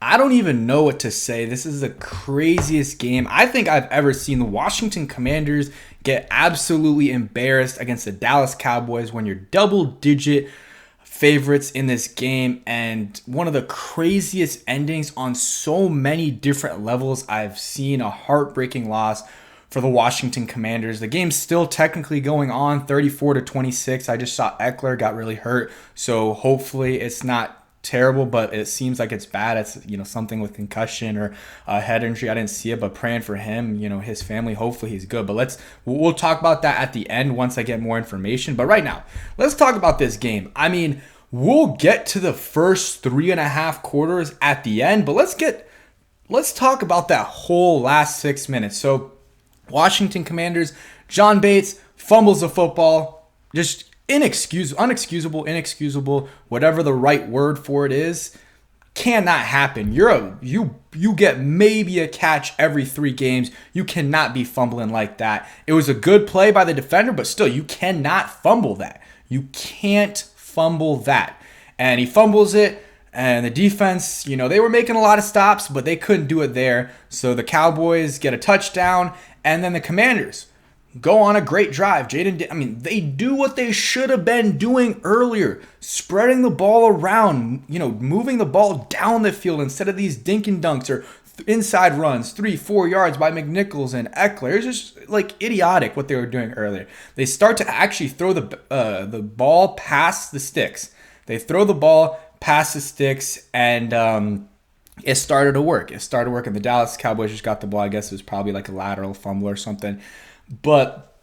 I don't even know what to say. This is the craziest game I think I've ever seen. The Washington Commanders get absolutely embarrassed against the Dallas Cowboys when you're double-digit favorites in this game, and one of the craziest endings on so many different levels I've seen. A heartbreaking loss for the Washington Commanders. The game's still technically going on, 34-26. I just saw Eckler got really hurt, so hopefully it's not terrible, but it seems like it's bad. It's something with concussion or head injury. I didn't see it, but praying for him, his family. Hopefully he's good. But we'll talk about that at the end once I get more information. But right now, let's talk about this game. I mean, we'll get to the first 3.5 quarters at the end, but let's talk about that whole last 6 minutes. So Washington Commanders, John Bates fumbles the football, just inexcusable, whatever the right word for it is, cannot happen. You get maybe a catch every 3 games. You cannot be fumbling like that. It was a good play by the defender, but still, you cannot fumble that. You can't fumble that. And he fumbles it, and the defense, they were making a lot of stops, but they couldn't do it there. So the Cowboys get a touchdown, and then the Commanders go on a great drive. They do what they should have been doing earlier, spreading the ball around, moving the ball down the field instead of these dink and dunks or inside runs, 3-4 yards by McNichols and Eckler. It's just idiotic what they were doing earlier. They start to actually throw the ball past the sticks. They throw the ball past the sticks, and it started to work. And the Dallas Cowboys just got the ball. I guess it was probably like a lateral fumble or something. But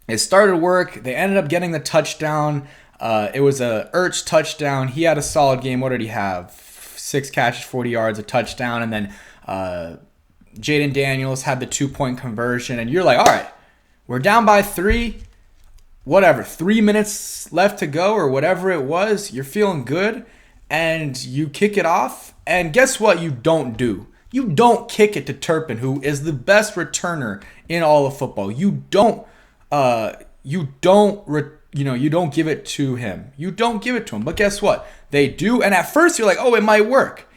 it started to work. They ended up getting the touchdown. It was a Ertz touchdown. He had a solid game. What did he have? 6 catches, 40 yards, a touchdown. And then Jaden Daniels had the 2-point conversion. And you're like, all right, we're down by 3. Whatever, 3 minutes left to go or whatever it was. You're feeling good. And you kick it off. And guess what you don't do? You don't kick it to Turpin, who is the best returner in all of football. You don't give it to him. You don't give it to him. But guess what? They do. And at first you're like, oh, it might work.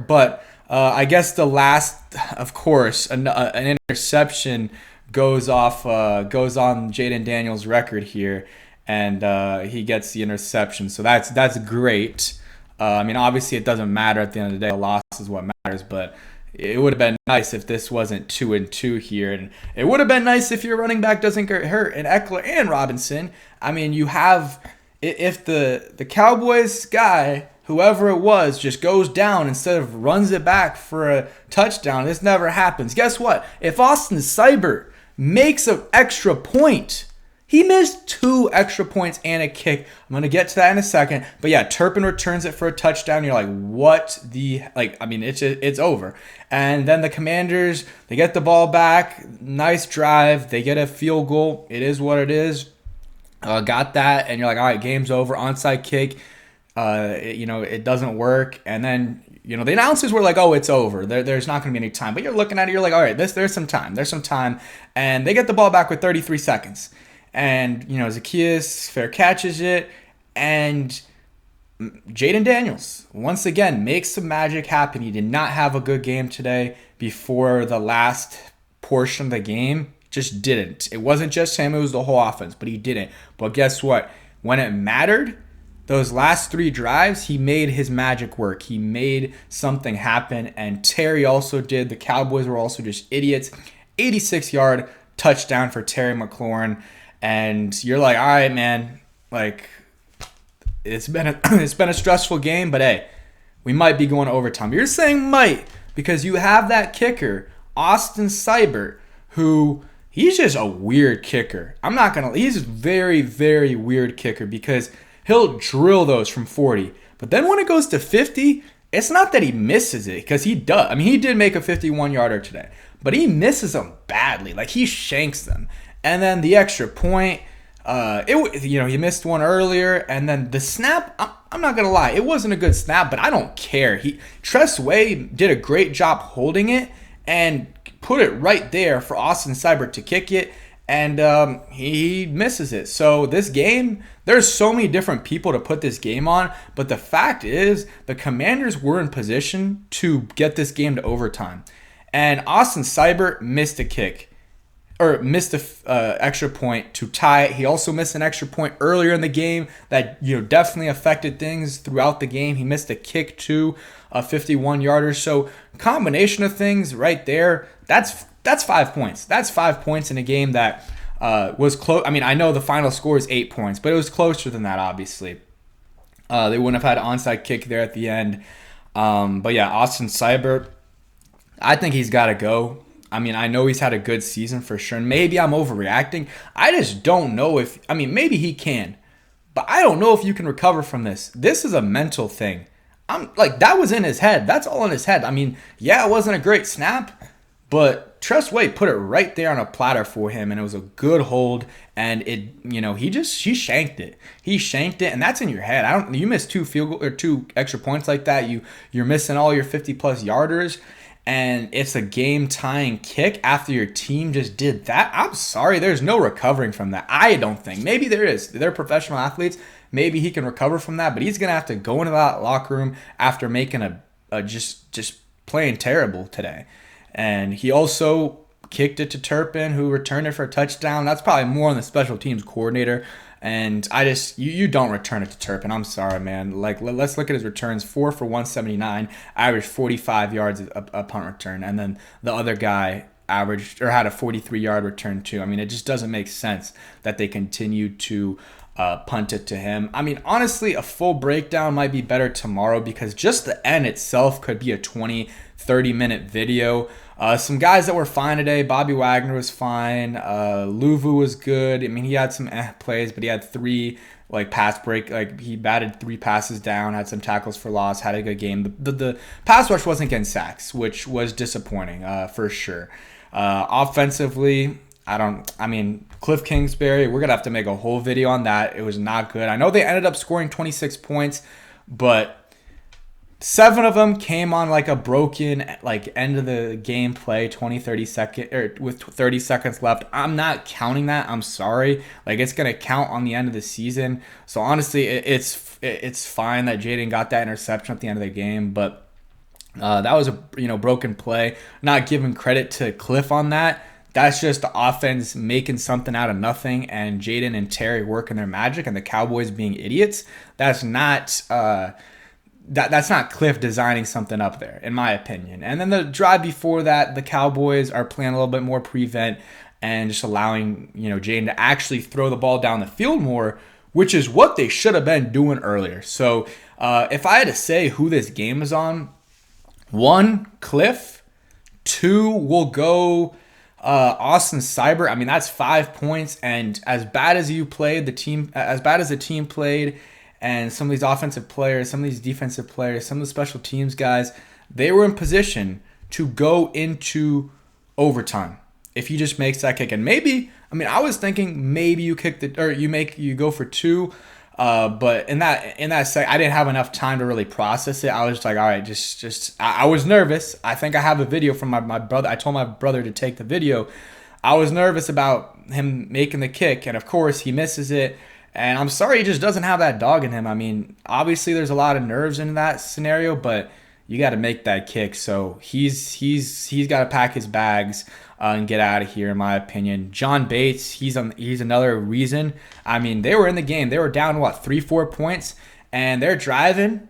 But I guess the last, of course, an interception goes on Jaden Daniels' record here, and he gets the interception. So that's great. Obviously it doesn't matter at the end of the day. The loss is what matters, but it would have been nice if this wasn't 2-2 here, and it would have been nice if your running back doesn't get hurt, and Eckler and Robinson. If the Cowboys guy, whoever it was, just goes down instead of runs it back for a touchdown, this never happens. Guess what? If Austin Seibert makes an extra point, he missed 2 extra points and a kick. I'm going to get to that in a second. But yeah, Turpin returns it for a touchdown. You're like, what the... it's over. And then the Commanders, they get the ball back. Nice drive. They get a field goal. It is what it is. Got that. And you're like, all right, game's over. Onside kick. It doesn't work. And then... the announcers were like, oh, it's over. There's not going to be any time. But you're looking at it, you're like, all right, there's some time. And they get the ball back with 33 seconds. And, Zacchaeus fair catches it. And Jaden Daniels, once again, makes some magic happen. He did not have a good game today before the last portion of the game. Just didn't. It wasn't just him. It was the whole offense. But he didn't. But guess what? When it mattered, those last 3 drives, he made his magic work. He made something happen. And Terry also did. The Cowboys were also just idiots. 86-yard touchdown for Terry McLaurin. And you're like, all right, man, it's been a stressful game, but hey, we might be going to overtime. You're saying might because you have that kicker, Austin Seibert, who he's just a weird kicker. He's a very, very weird kicker because he'll drill those from 40. But then when it goes to 50, it's not that he misses it because he does. He did make a 51-yarder today, but he misses them badly. He shanks them. And then the extra point, he missed one earlier. And then the snap, I'm not going to lie, it wasn't a good snap, but I don't care. Tress Way did a great job holding it and put it right there for Austin Seibert to kick it. and he misses it. So this game, there's so many different people to put this game on, but the fact is the Commanders were in position to get this game to overtime, and Austin Seibert missed a kick or missed a extra point to tie it. He also missed an extra point earlier in the game that definitely affected things throughout the game. He missed a kick too, a 51-yarder. So combination of things right there. That's 5 points. That's 5 points in a game that was close. I mean, I know the final score is 8 points, but it was closer than that. Obviously, they wouldn't have had an onside kick there at the end. But yeah, Austin Seibert, I think he's got to go. I mean, I know he's had a good season for sure. And maybe I'm overreacting. I just don't know if, I mean, maybe he can, but I don't know if you can recover from this. This is a mental thing. I'm like, that was in his head. That's all in his head. I mean, yeah, it wasn't a great snap, but Tress Way put it right there on a platter for him, and it was a good hold. And it, he shanked it. He shanked it, and that's in your head. You miss 2 field goal or 2 extra points like that. You're missing all your 50+ yarders. And it's a game-tying kick after your team just did that. I'm sorry, there's no recovering from that. I don't think. Maybe there is. They're professional athletes. Maybe he can recover from that, but he's gonna have to go into that locker room after making a just playing terrible today. And he also kicked it to Turpin, who returned it for a touchdown. That's probably more on the special teams coordinator. And I just, you don't return it to Turpin. I'm sorry, man. Like, let's look at his returns. 4 for 179, averaged 45 yards a punt return. And then the other guy averaged or had a 43-yard return too. I mean, it just doesn't make sense that they continue to punt it to him. I mean, honestly, a full breakdown might be better tomorrow because just the end itself could be a 20-30 minute video. Some guys that were fine today. Bobby Wagner was fine. Luvu was good. I mean, he had some plays, but he had 3 pass break. He batted 3 passes down, had some tackles for loss, had a good game. The pass rush wasn't getting sacks, which was disappointing for sure. Offensively, Cliff Kingsbury, we're going to have to make a whole video on that. It was not good. I know they ended up scoring 26 points, but 7 of them came on a broken end of the game play, 30 with 30 seconds left. I'm not counting that. I'm sorry. It's going to count on the end of the season. So honestly, it's fine that Jaden got that interception at the end of the game, but that was a broken play. Not giving credit to Cliff on that. That's just the offense making something out of nothing and Jaden and Terry working their magic and the Cowboys being idiots. That's not that's not Cliff designing something up there, in my opinion. And then the drive before that, the Cowboys are playing a little bit more prevent and just allowing Jaden to actually throw the ball down the field more, which is what they should have been doing earlier. So if I had to say who this game is on, 1, Cliff. 2, we'll go Austin Seibert. I mean, that's 5 points, and as bad as the team played, and some of these offensive players, some of these defensive players, some of the special teams guys, they were in position to go into overtime if he just makes that kick. And maybe, I was thinking maybe you go for 2. But in that sec, I didn't have enough time to really process it. I was just like, all right, I was nervous. I think I have a video from my brother. I told my brother to take the video. I was nervous about him making the kick, and of course he misses it. And I'm sorry, he just doesn't have that dog in him. I mean, obviously there's a lot of nerves in that scenario, but you got to make that kick. So he's got to pack his bags and get out of here, in my opinion. John Bates, he's another reason. I mean, they were in the game. They were down 3-4 points, and they're driving,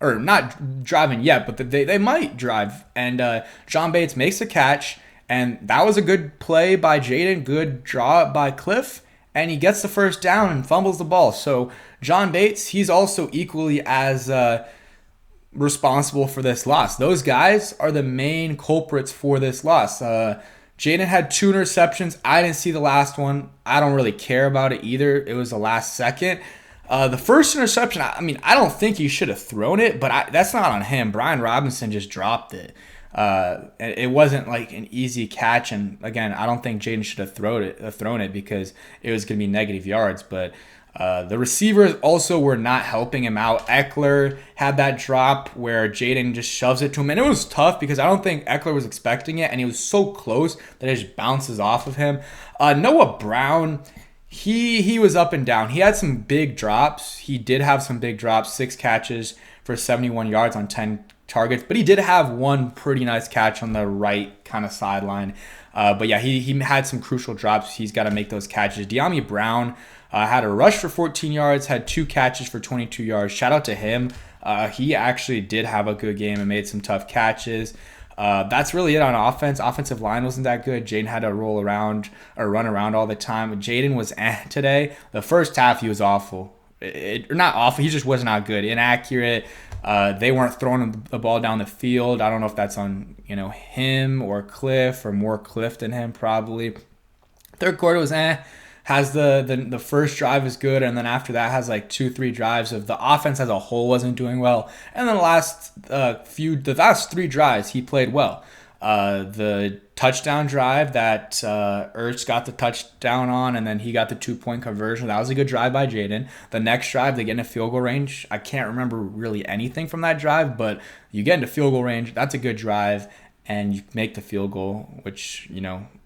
or not driving yet, but they might drive. And John Bates makes a catch, and that was a good play by Jaden, good draw by Cliff, and he gets the first down and fumbles the ball. So John Bates, he's also equally as responsible for this loss. Those guys are the main culprits for this loss. Jaden had 2 interceptions. I didn't see the last one. I don't really care about it either. It was the last second. The first interception, I don't think he should have thrown it, but that's not on him. Brian Robinson just dropped it. It wasn't an easy catch, and again, I don't think Jaden should have thrown it because it was going to be negative yards. But The receivers also were not helping him out. Eckler had that drop where Jaden just shoves it to him, and it was tough because I don't think Eckler was expecting it, and he was so close that it just bounces off of him. Noah Brown, he was up and down. He had some big drops. He did have some big drops, 6 catches for 71 yards on 10 targets, but he did have one pretty nice catch on the right kind of sideline. But yeah, he had some crucial drops. He's got to make those catches. De'Ami Brown had a rush for 14 yards, had 2 catches for 22 yards. Shout out to him. He actually did have a good game and made some tough catches. That's really it on offense. Offensive line wasn't that good. Jaden had to roll around or run around all the time. Jaden was today. The first half, he was awful. Not awful. He just was not good. Inaccurate. They weren't throwing the ball down the field. I don't know if that's on him or Cliff, or more Cliff than him probably. Third quarter was has the first drive is good, and then after that has like 2-3 drives of the offense as a whole wasn't doing well, and then the last 3 drives he played well. The touchdown drive that Ertz got the touchdown on, and then he got the 2-point conversion. That was a good drive by Jaden. The next drive, they get into field goal range. I can't remember really anything from that drive, but you get into field goal range. That's a good drive, and you make the field goal, which,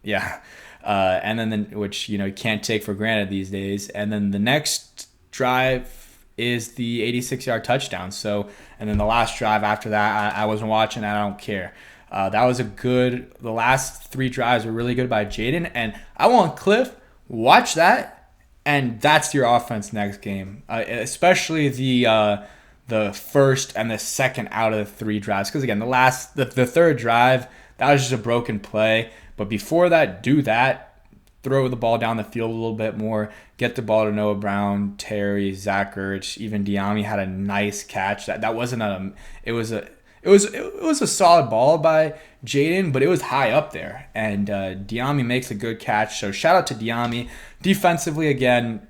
yeah. And then which, you can't take for granted these days. And then the next drive is the 86-yard touchdown. So, and then the last drive after that, I wasn't watching. I don't care. That was the last 3 drives were really good by Jaden. And I want Cliff, watch that, and that's your offense next game. Especially the first and the second out of the 3 drives. Because again, the third drive, that was just a broken play. But before that, do that. Throw the ball down the field a little bit more. Get the ball to Noah Brown, Terry, Zach Ertz, even De'Ami had a nice catch. That wasn't it was a solid ball by Jaden, but it was high up there. And De'Ami makes a good catch. So shout out to De'Ami. Defensively, again,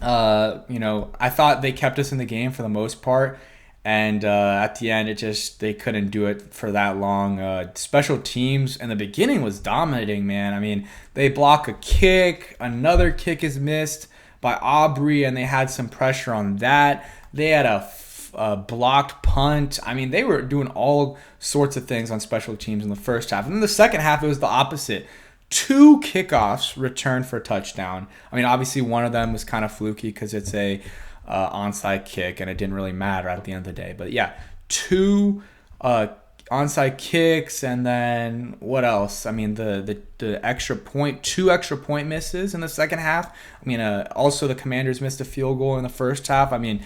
I thought they kept us in the game for the most part. And at the end, they couldn't do it for that long. Special teams in the beginning was dominating, man. I mean, they block a kick. Another kick is missed by Aubrey, and they had some pressure on that. They had a blocked punt. I mean, they were doing all sorts of things on special teams in the first half. And in the second half, it was the opposite. 2 kickoffs returned for a touchdown. I mean, obviously, one of them was kind of fluky because it's a onside kick, and it didn't really matter at the end of the day. But yeah, 2 onside kicks, and then what else? I mean, the extra point, 2 extra point misses in the second half. I mean, also the Commanders missed a field goal in the first half. I mean,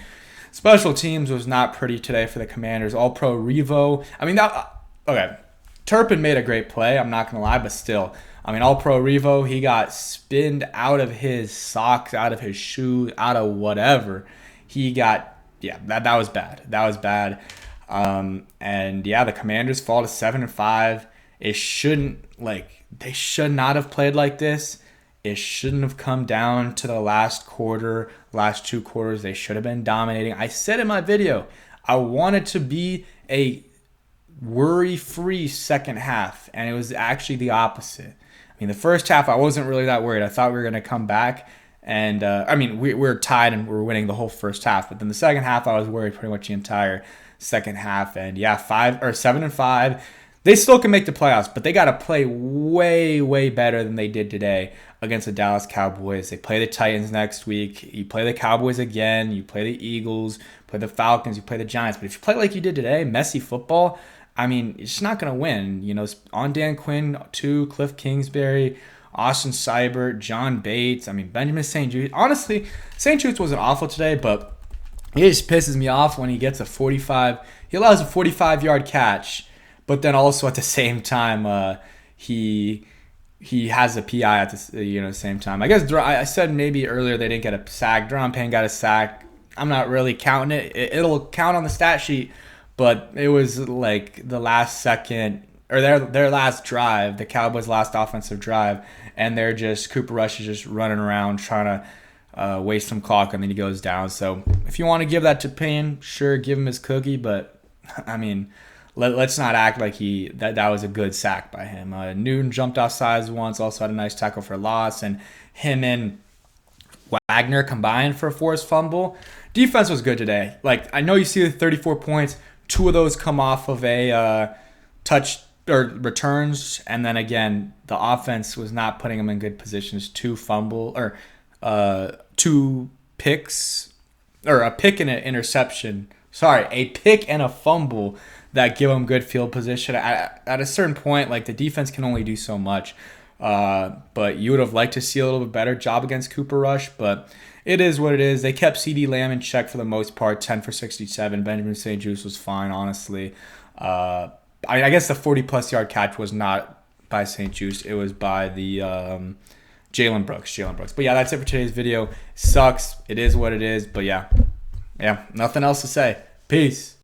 special teams was not pretty today for the Commanders. All-Pro Revo. I mean, okay. Turpin made a great play, I'm not going to lie, but still. I mean, All-Pro Revo, he got spinned out of his socks, out of his shoes, out of whatever. That was bad. That was bad. And yeah, the Commanders fall to 7-5. They should not have played like this. It shouldn't have come down to the last 2 quarters. They should have been dominating. I said in my video, I wanted to be a worry-free second half, and it was actually the opposite. I mean, the first half, I wasn't really that worried. I thought we were going to come back, and we were tied and we were winning the whole first half. But then the second half, I was worried pretty much the entire second half. And yeah, 7-5. They still can make the playoffs, but they got to play way, way better than they did today against the Dallas Cowboys. They play the Titans next week. You play the Cowboys again. You play the Eagles, play the Falcons, you play the Giants. But if you play like you did today, messy football, I mean, it's just not going to win. On Dan Quinn, too, Cliff Kingsbury, Austin Seibert, John Bates. I mean, Benjamin St. Jude. Honestly, St. Jude wasn't awful today, but he just pisses me off when he gets he allows a 45-yard catch, but then also at the same time, he has a PI at the same time. I guess I said maybe earlier they didn't get a sack. Deron Payne got a sack. I'm not really counting it. It'll count on the stat sheet. But it was like the last second, or their last drive, the Cowboys' last offensive drive, and Cooper Rush is just running around trying to waste some clock, and then he goes down. So if you want to give that to Payne, sure, give him his cookie. But I mean, let's not act like that was a good sack by him. Newton jumped off sides once, also had a nice tackle for loss, and him and Wagner combined for a forced fumble. Defense was good today. Like, I know you see the 34 points. 2 of those come off of a touch or returns, and then again, the offense was not putting them in good positions. 2 picks, or a pick and an interception. Sorry, a pick and a fumble that give them good field position. At a certain point, like, the defense can only do so much. But you would have liked to see a little bit better job against Cooper Rush, but it is what it is. They kept CeeDee Lamb in check for the most part, 10 for 67. Benjamin St-Juste was fine, honestly. I guess the 40-plus yard catch was not by St-Juste. It was by the Jalen Brooks. But yeah, that's it for today's video. Sucks. It is what it is. But yeah, nothing else to say. Peace.